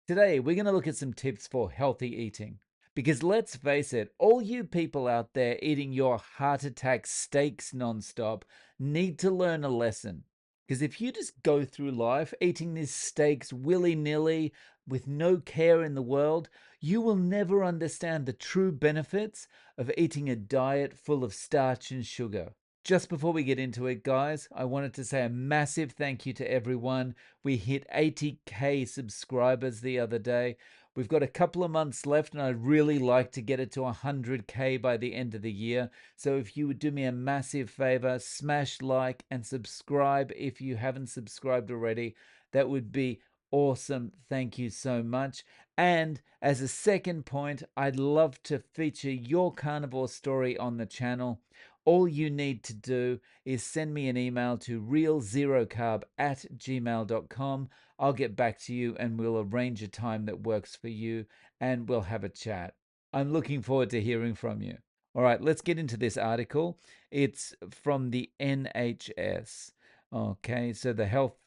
Today, we're going to look at some tips for healthy eating. Because let's face it, all you people out there eating your heart attack steaks nonstop need to learn a lesson. Because if you just go through life eating these steaks willy nilly with no care in the world, you will never understand the true benefits of eating a diet full of starch and sugar. Just before we get into it, guys, I wanted to say a massive thank you to everyone. We hit 80K subscribers the other day. We've got a couple of months left, and I'd really like to get it to 100K by the end of the year. So if you would do me a massive favor, smash like and subscribe if you haven't subscribed already. That would be awesome. Thank you so much. And as a second point, I'd love to feature your carnivore story on the channel. All you need to do is send me an email to realzerocarb@gmail.com. I'll get back to you and we'll arrange a time that works for you and we'll have a chat. I'm looking forward to hearing from you. All right, let's get into this article. It's from the NHS. Okay, so the health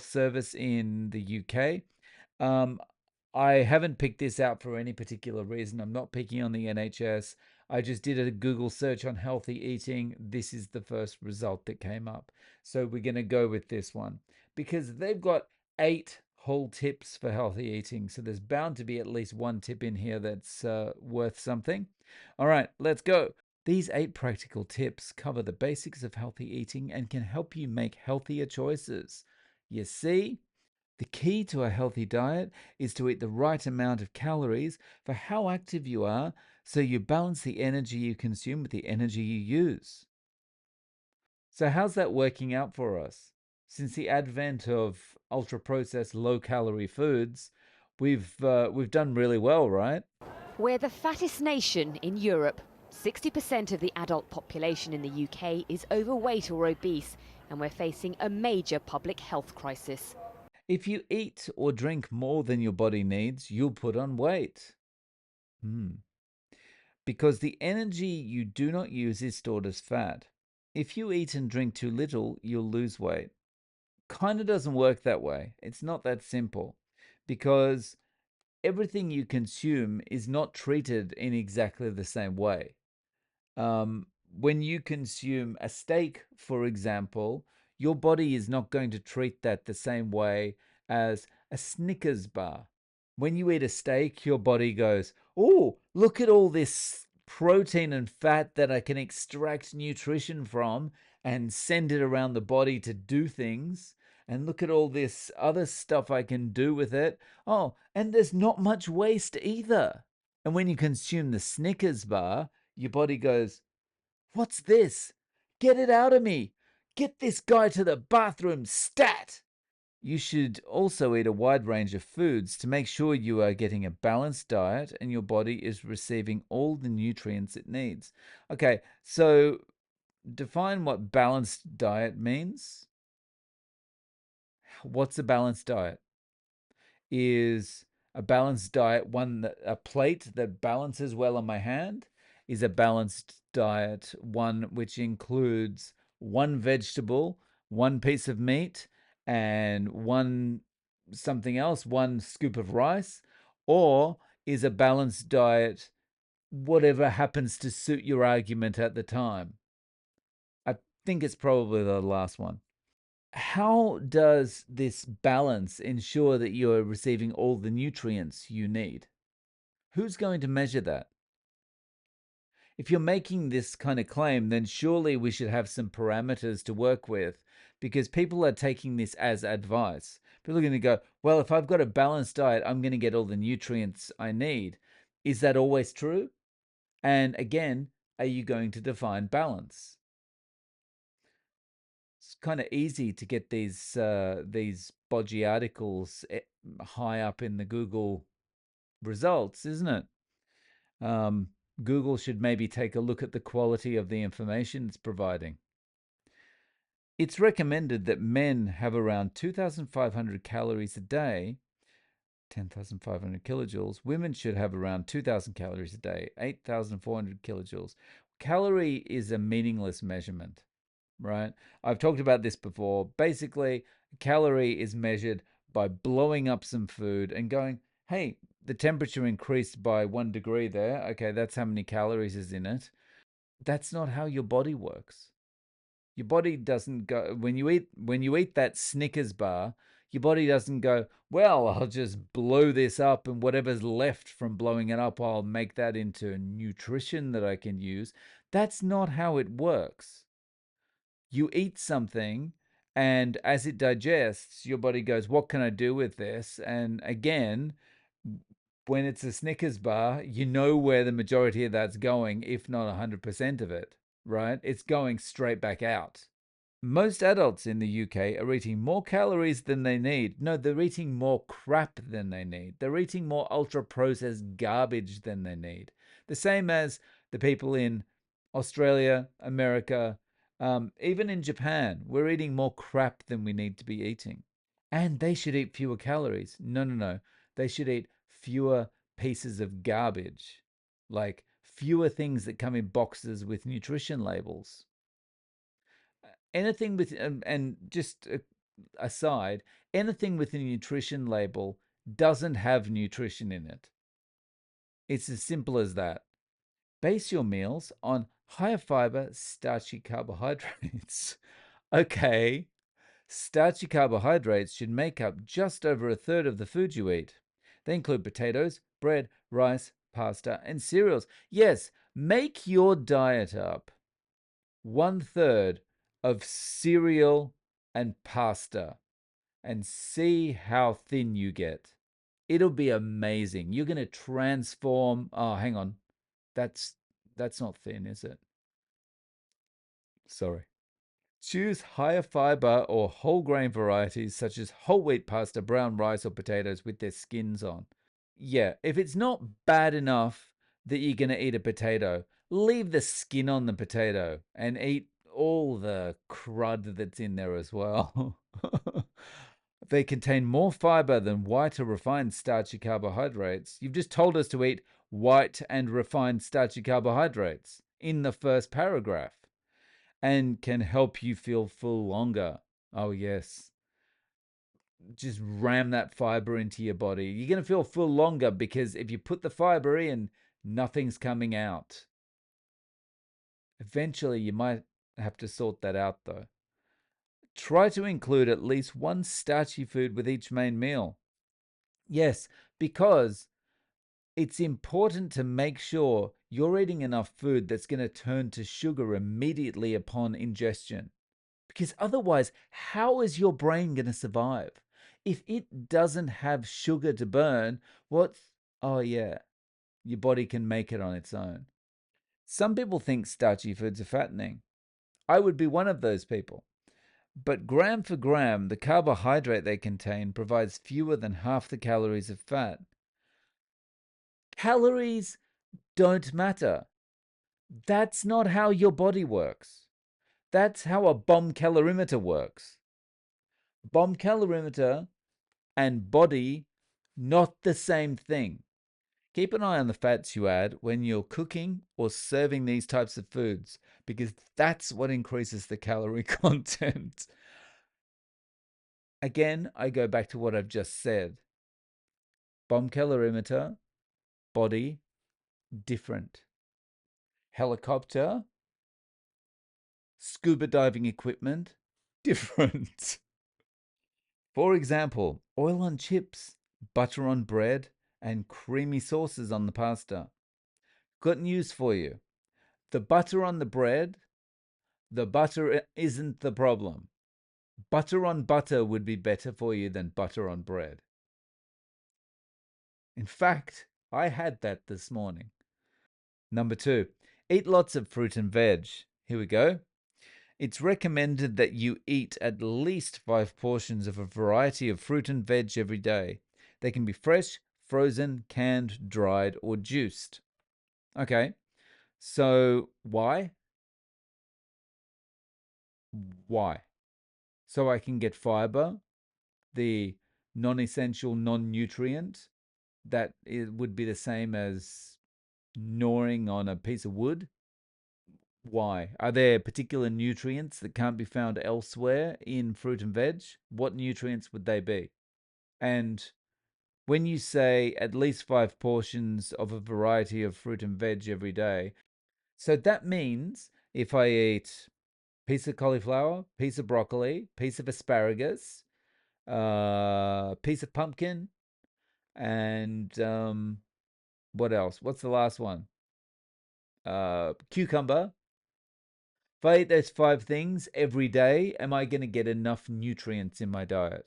service in the UK. Um, I haven't picked this out for any particular reason. I'm not picking on the NHS. I just did a Google search on healthy eating. This is the first result that came up. So we're going to go with this one because they've got 8 whole tips for healthy eating. So there's bound to be at least one tip in here that's worth something. All right, let's go. These 8 practical tips cover the basics of healthy eating and can help you make healthier choices. You see? The key to a healthy diet is to eat the right amount of calories for how active you are so you balance the energy you consume with the energy you use. So, how's that working out for us? Since the advent of ultra processed low calorie foods, we've done really well, right? We're the fattest nation in Europe. 60% of the adult population in the UK is overweight or obese, and we're facing a major public health crisis. If you eat or drink more than your body needs, you'll put on weight. Because the energy you do not use is stored as fat. If you eat and drink too little, you'll lose weight. Kind of doesn't work that way. It's not that simple because everything you consume is not treated in exactly the same way. When you consume a steak, for example, your body is not going to treat that the same way as a Snickers bar. When you eat a steak, your body goes, "Oh, look at all this protein and fat that I can extract nutrition from and send it around the body to do things. And look at all this other stuff I can do with it. Oh, and there's not much waste either." And when you consume the Snickers bar, your body goes, "What's this? Get it out of me. Get this guy to the bathroom stat." You should also eat a wide range of foods to make sure you are getting a balanced diet and your body is receiving all the nutrients it needs. Okay, so define what balanced diet means. What's a balanced diet? Is a balanced diet a plate that balances well on my hand? Is a balanced diet one which includes one vegetable, one piece of meat, and one something else, one scoop of rice? Or is a balanced diet whatever happens to suit your argument at the time? I think it's probably the last one. How does this balance ensure that you're receiving all the nutrients you need? Who's going to measure that? If you're making this kind of claim, then surely we should have some parameters to work with because people are taking this as advice. People are going to go, well, if I've got a balanced diet, I'm going to get all the nutrients I need. Is that always true? And again, are you going to define balance? It's kind of easy to get these bodgy articles high up in the Google results, isn't it? Um, Google should maybe take a look at the quality of the information it's providing. It's recommended that men have around 2,500 calories a day, 10,500 kilojoules. Women should have around 2,000 calories a day, 8,400 kilojoules. Calorie is a meaningless measurement, right? I've talked about this before. Basically, calorie is measured by blowing up some food and going, hey, the temperature increased by 1 degree there. Okay, that's how many calories is in it. That's not how your body works. Your body doesn't go when you eat that Snickers bar, your body doesn't go, well, I'll just blow this up and whatever's left from blowing it up, I'll make that into nutrition that I can use. That's not how it works. You eat something, and as it digests, your body goes, what can I do with this? And again, when it's a Snickers bar, you know where the majority of that's going, if not 100% of it, right? It's going straight back out. Most adults in the UK are eating more calories than they need. No, they're eating more crap than they need. They're eating more ultra processed garbage than they need. The same as the people in Australia, America, even in Japan. We're eating more crap than we need to be eating. And they should eat fewer calories. No, no, no. They should eat fewer pieces of garbage, like fewer things that come in boxes with nutrition labels. Anything with, and just aside, anything with a nutrition label doesn't have nutrition in it. It's as simple as that. Base your meals on higher fiber, starchy carbohydrates. Okay, starchy carbohydrates should make up just over a third of the food you eat. They include potatoes, bread, rice, pasta, and cereals. Yes, make your diet up 1/3 of cereal and pasta and see how thin you get. It'll be amazing. You're going to transform. Oh, hang on. That's that's not thin, is it? Sorry. Choose higher fiber or whole grain varieties such as whole wheat pasta, brown rice, or potatoes with their skins on. Yeah, if it's not bad enough that you're going to eat a potato, leave the skin on the potato and eat all the crud that's in there as well. They contain more fiber than white or refined starchy carbohydrates. You've just told us to eat white and refined starchy carbohydrates in the first paragraph and can help you feel full longer. Oh, yes. Just ram that fiber into your body. You're going to feel full longer because if you put the fiber in, nothing's coming out. Eventually, you might have to sort that out though. Try to include at least one starchy food with each main meal. Yes, because it's important to make sure you're eating enough food that's going to turn to sugar immediately upon ingestion. Because otherwise, how is your brain going to survive? If it doesn't have sugar to burn, what's. Oh, yeah, your body can make it on its own. Some people think starchy foods are fattening. I would be one of those people. But gram for gram, the carbohydrate they contain provides fewer than half the calories of fat. Calories don't matter. That's not how your body works. That's how a bomb calorimeter works. Bomb calorimeter and body, not the same thing. Keep an eye on the fats you add when you're cooking or serving these types of foods, because that's what increases the calorie content. Again, I go back to what I've just said. Bomb calorimeter, body, different. Helicopter, scuba diving equipment, different. For example, oil on chips, butter on bread, and creamy sauces on the pasta. Got news for you. The butter on the bread, the butter isn't the problem. Butter on butter would be better for you than butter on bread. In fact, I had that this morning. Number 2, eat lots of fruit and veg. Here we go. It's recommended that you eat at least 5 portions of a variety of fruit and veg every day. They can be fresh, frozen, canned, dried, or juiced. Okay, so why? Why? So I can get fiber, the non essential, non nutrient that it would be the same as gnawing on a piece of wood. Why? Are there particular nutrients that can't be found elsewhere in fruit and veg? What nutrients would they be? And when you say at least 5 portions of a variety of fruit and veg every day, so that means if I eat piece of cauliflower, piece of broccoli, piece of asparagus, piece of pumpkin, and what else? What's the last one? Cucumber. If I eat those 5 things every day, am I going to get enough nutrients in my diet?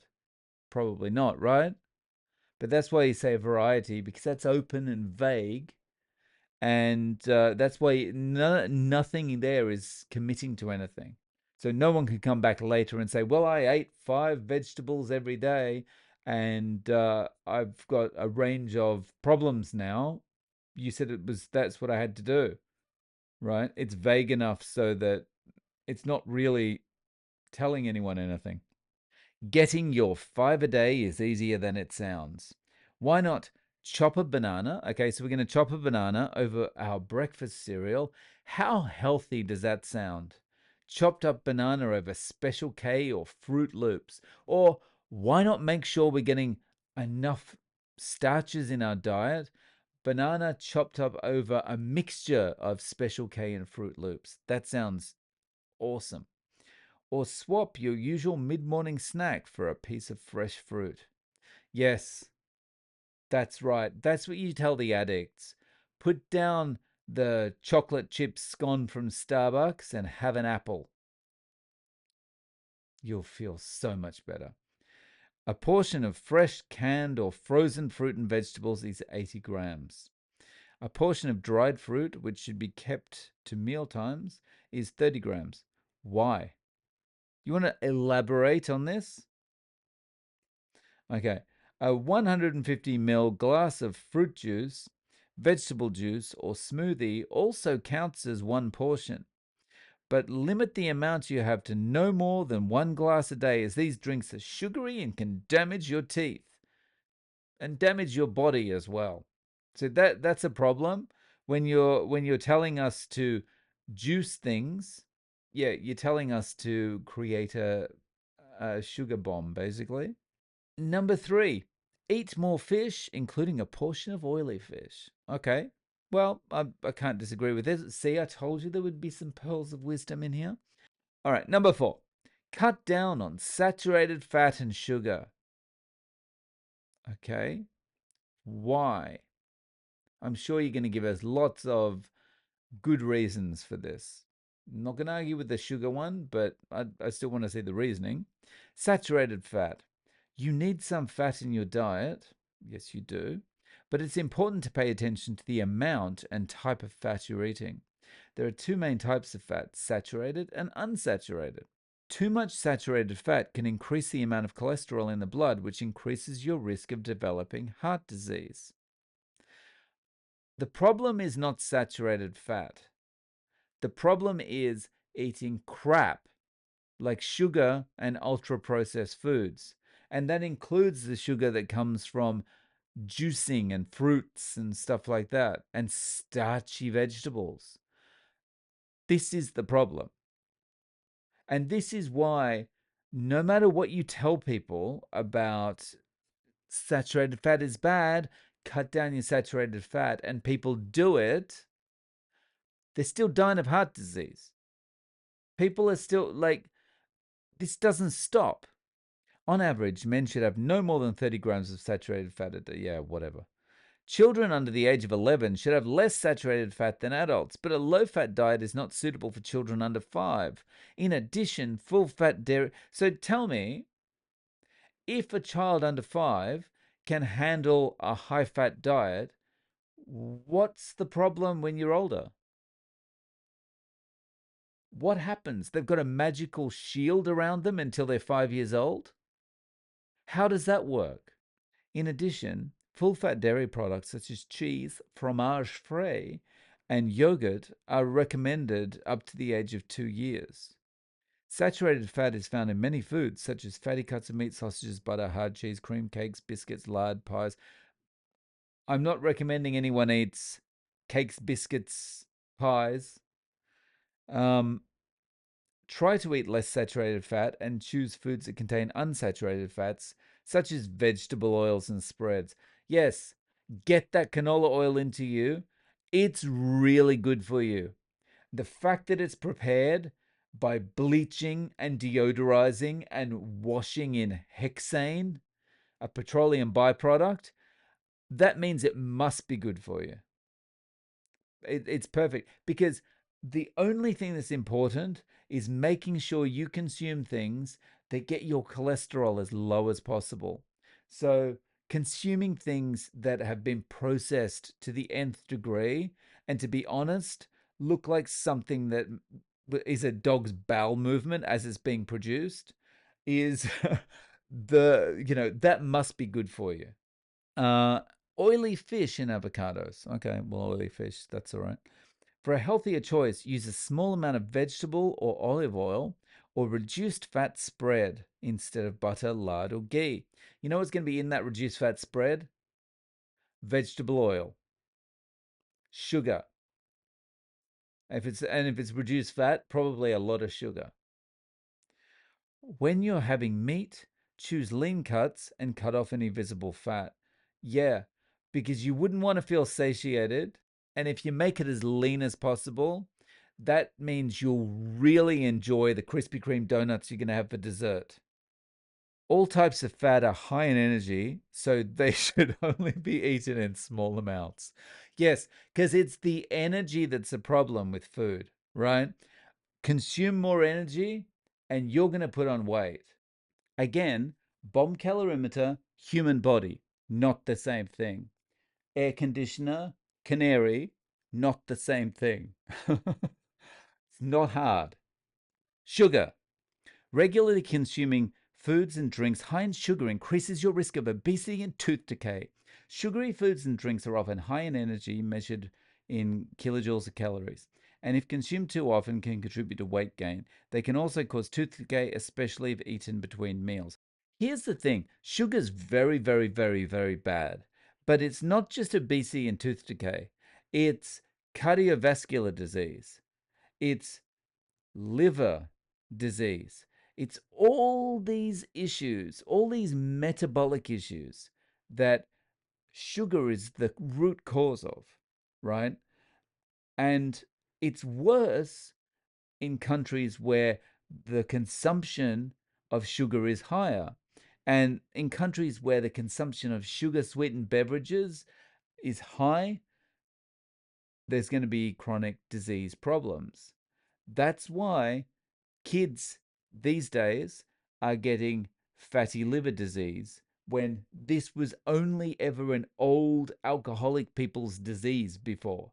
Probably not, right? But that's why you say variety, because that's open and vague. And that's why nothing there is committing to anything. So no one can come back later and say, well, I ate 5 vegetables every day and I've got a range of problems now. You said that's what I had to do, right? It's vague enough so that it's not really telling anyone anything. Getting your 5 a day is easier than it sounds. Why not chop a banana? Okay, so we're going to chop a banana over our breakfast cereal. How healthy does that sound? Chopped up banana over Special K or Fruit Loops. Or why not make sure we're getting enough starches in our diet? Banana chopped up over a mixture of Special K and Fruit Loops. That sounds awesome. Or swap your usual mid morning snack for a piece of fresh fruit. Yes, that's right. That's what you tell the addicts. Put down the chocolate chip scone from Starbucks and have an apple. You'll feel so much better. A portion of fresh, canned, or frozen fruit and vegetables is 80 grams. A portion of dried fruit, which should be kept to meal times, is 30 grams. Why? You want to elaborate on this? Okay. A 150 ml glass of fruit juice, vegetable juice, or smoothie also counts as 1 portion. But limit the amount you have to no more than 1 glass a day, as these drinks are sugary and can damage your teeth and damage your body as well. So that's a problem when you're telling us to juice things. Yeah, you're telling us to create a sugar bomb, basically. Number 3, eat more fish, including a portion of oily fish. Okay, well, I can't disagree with this. See, I told you there would be some pearls of wisdom in here. All right, number 4, cut down on saturated fat and sugar. Okay, why? I'm sure you're going to give us lots of good reasons for this. I'm not going to argue with the sugar one, but I still want to see the reasoning. Saturated fat. You need some fat in your diet. Yes, you do. But it's important to pay attention to the amount and type of fat you're eating. There are 2 main types of fat, saturated and unsaturated. Too much saturated fat can increase the amount of cholesterol in the blood, which increases your risk of developing heart disease. The problem is not saturated fat. The problem is eating crap like sugar and ultra processed foods. And that includes the sugar that comes from juicing and fruits and stuff like that, and starchy vegetables. This is the problem. And this is why, no matter what you tell people about saturated fat is bad, cut down your saturated fat, and people do it, they're still dying of heart disease. People are still like, this doesn't stop. On average, men should have no more than 30 grams of saturated fat a day. Yeah, whatever. Children under the age of 11 should have less saturated fat than adults, but a low fat diet is not suitable for children under 5. In addition, full fat dairy. So tell me, if a child under 5 can handle a high fat diet, what's the problem when you're older? What happens? They've got a magical shield around them until they're 5 years old? How does that work? In addition, full-fat dairy products such as cheese, fromage frais, and yogurt are recommended up to the age of 2 years. Saturated fat is found in many foods, such as fatty cuts of meat, sausages, butter, hard cheese, cream cakes, biscuits, lard, pies. I'm not recommending anyone eats cakes, biscuits, pies. Try to eat less saturated fat and choose foods that contain unsaturated fats, such as vegetable oils and spreads. Yes, get that canola oil into you. It's really good for you. The fact that it's prepared by bleaching and deodorizing and washing in hexane, a petroleum byproduct, that means it must be good for you. It's perfect because the only thing that's important is making sure you consume things that get your cholesterol as low as possible. So, consuming things that have been processed to the nth degree, and to be honest, look like something that is a dog's bowel movement as it's being produced, is that must be good for you. Uh, Oily fish in avocados. Okay, well, oily fish, that's all right. For a healthier choice, use a small amount of vegetable or olive oil or reduced fat spread instead of butter, lard, or ghee. You know what's going to be in that reduced fat spread? Vegetable oil, sugar. If it's reduced fat, probably a lot of sugar. When you're having meat, choose lean cuts and cut off any visible fat. Yeah, because you wouldn't want to feel satiated. And if you make it as lean as possible, that means you'll really enjoy the Krispy Kreme donuts you're going to have for dessert. All types of fat are high in energy, so they should only be eaten in small amounts. Yes, because it's the energy that's the problem with food, right? Consume more energy and you're going to put on weight. Again, bomb calorimeter, human body, not the same thing. Air conditioner, canary, not the same thing. It's not hard. Sugar. Regularly consuming foods and drinks high in sugar increases your risk of obesity and tooth decay. Sugary foods and drinks are often high in energy, measured in kilojoules of calories, and if consumed too often can contribute to weight gain. They can also cause tooth decay, especially if eaten between meals. Here's the thing: sugar's very, very, very, very bad, but it's not just obesity and tooth decay, it's cardiovascular disease, it's liver disease. It's all these issues, all these metabolic issues that sugar is the root cause of, right? And it's worse in countries where the consumption of sugar is higher. And in countries where the consumption of sugar sweetened beverages is high, there's going to be chronic disease problems. That's why kids these days are getting fatty liver disease when this was only ever an old alcoholic people's disease before.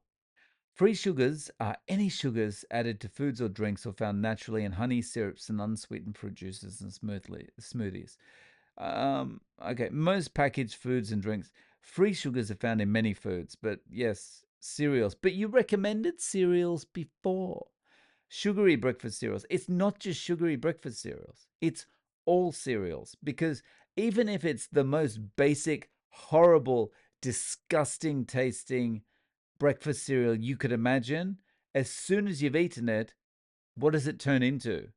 Free sugars are any sugars added to foods or drinks or found naturally in honey, syrups, and unsweetened fruit juices and smoothies. Okay, most packaged foods and drinks. Free sugars are found in many foods, but yes, cereals. But you recommended cereals before. Sugary breakfast cereals. It's not just sugary breakfast cereals, it's all cereals. Because even if it's the most basic, horrible, disgusting tasting breakfast cereal you could imagine, as soon as you've eaten it, what does it turn into?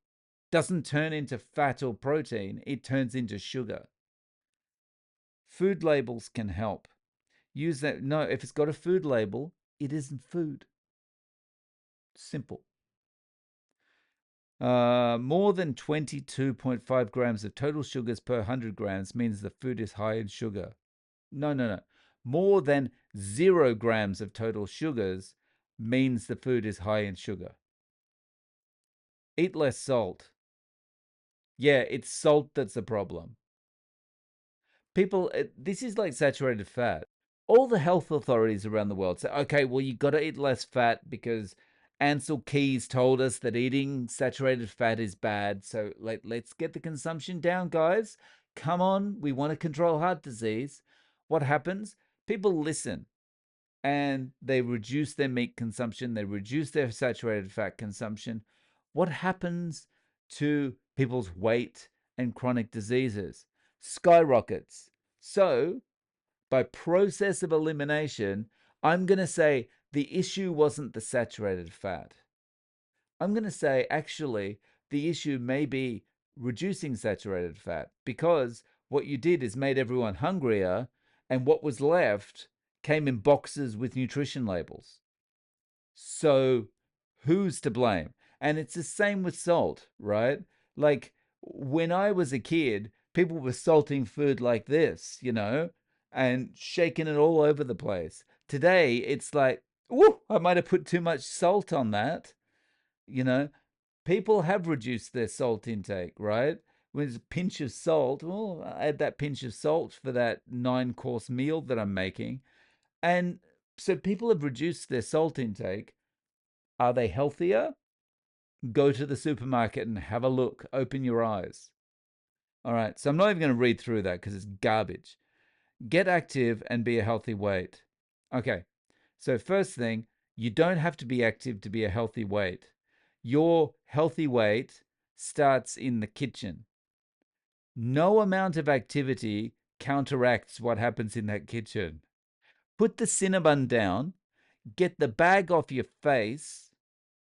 Doesn't turn into fat or protein, it turns into sugar. Food labels can help. Use that. No, if it's got a food label, it isn't food. Simple. More than 22.5 grams of total sugars per 100 grams means the food is high in sugar. No, no, no. More than 0 grams of total sugars means the food is high in sugar. Eat less salt. Yeah, it's salt that's the problem. People, this is like saturated fat. All the health authorities around the world say, okay, well, you got to eat less fat because Ansel Keys told us that eating saturated fat is bad. So let's get the consumption down, guys. Come on, we want to control heart disease. What happens? People listen and they reduce their meat consumption, they reduce their saturated fat consumption. What happens to people's weight and chronic diseases? Skyrockets. So, by process of elimination, I'm going to say the issue wasn't the saturated fat. I'm going to say actually the issue may be reducing saturated fat because What you did is made everyone hungrier, and what was left came in boxes with nutrition labels. So who's to blame? And it's the same with salt, right? Like when I was a kid, people were salting food like this, and shaking it all over the place. Today, it's like, oh, I might have put too much salt on that. You know, people have reduced their salt intake, right? With a pinch of salt, well, I add that pinch of salt for that 9-course meal that I'm making. And so people have reduced their salt intake. Are they healthier? Go to the supermarket and have a look. Open your eyes. All right. So I'm not even going to read through that because it's garbage. Get active and be a healthy weight. Okay. So, first thing, you don't have to be active to be a healthy weight. Your healthy weight starts in the kitchen. No amount of activity counteracts what happens in that kitchen. Put the Cinnabon down, get the bag off your face,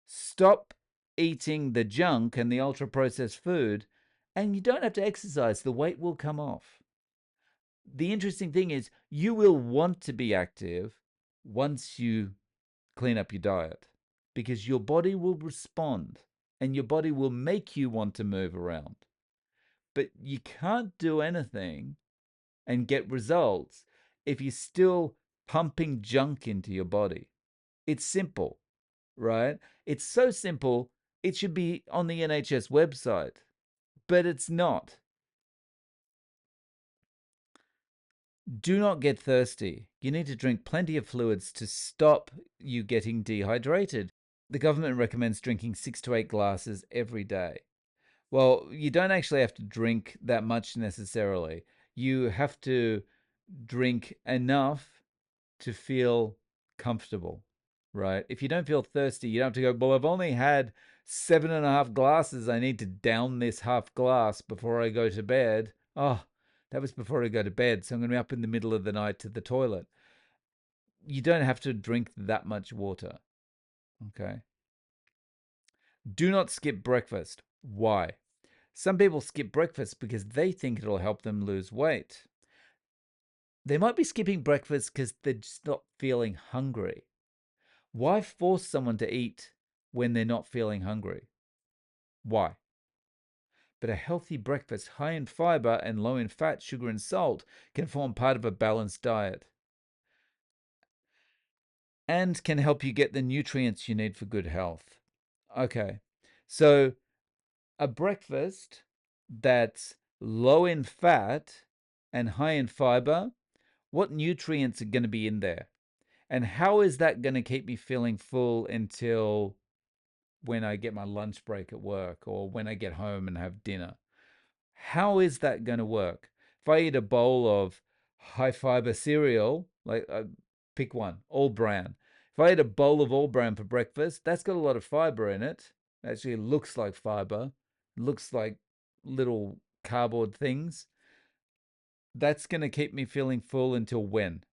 stop eating the junk and the ultra processed food, and you don't have to exercise. The weight will come off. The interesting thing is, you will want to be active once you clean up your diet because your body will respond and your body will make you want to move around. But you can't do anything and get results if you're still pumping junk into your body. It's simple, right? It's so simple, it should be on the NHS website, but it's not. Do not get thirsty. You need to drink plenty of fluids to stop you getting dehydrated. The government recommends drinking 6 to 8 glasses every day. Well, you don't actually have to drink that much necessarily. You have to drink enough to feel comfortable, right? If you don't feel thirsty, you don't have to go, well, I've only had 7.5 glasses. I need to down this half glass before I go to bed. Oh, that was before I go to bed. So I'm going to be up in the middle of the night to the toilet. You don't have to drink that much water. Okay. Do not skip breakfast. Why? Some people skip breakfast because they think it'll help them lose weight. They might be skipping breakfast because they're just not feeling hungry. Why force someone to eat when they're not feeling hungry? Why? But a healthy breakfast high in fiber and low in fat, sugar, and salt can form part of a balanced diet and can help you get the nutrients you need for good health. Okay, so a breakfast that's low in fat and high in fiber, what nutrients are going to be in there? And how is that going to keep me feeling full until when I get my lunch break at work or when I get home and have dinner? How is that going to work? If I eat a bowl of high fiber cereal, like pick one, all bran. If I eat a bowl of all bran for breakfast, that's got a lot of fiber in it. Actually, it looks like fiber, it looks like little cardboard things. That's going to keep me feeling full until when?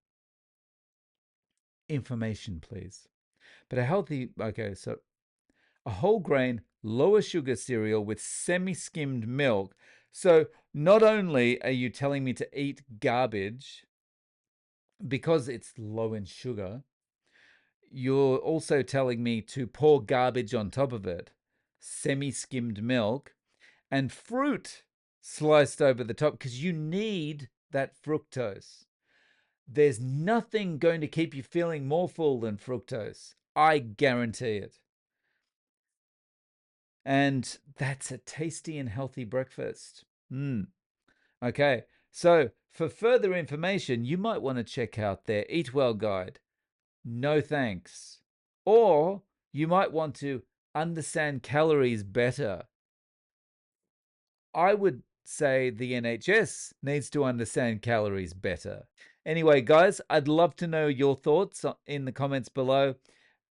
Information, please. But so a whole grain, lower sugar cereal with semi skimmed milk. So not only are you telling me to eat garbage because it's low in sugar, you're also telling me to pour garbage on top of it, semi skimmed milk, and fruit sliced over the top because you need that fructose. There's nothing going to keep you feeling more full than fructose. I guarantee it. And that's a tasty and healthy breakfast. Okay, so for further information, you might want to check out their Eat Well guide. No thanks. Or you might want to understand calories better. I would say the NHS needs to understand calories better. Anyway, guys, I'd love to know your thoughts in the comments below.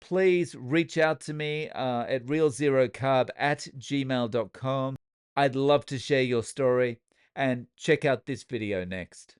Please reach out to me at realzerocarb@gmail.com. I'd love to share your story and check out this video next.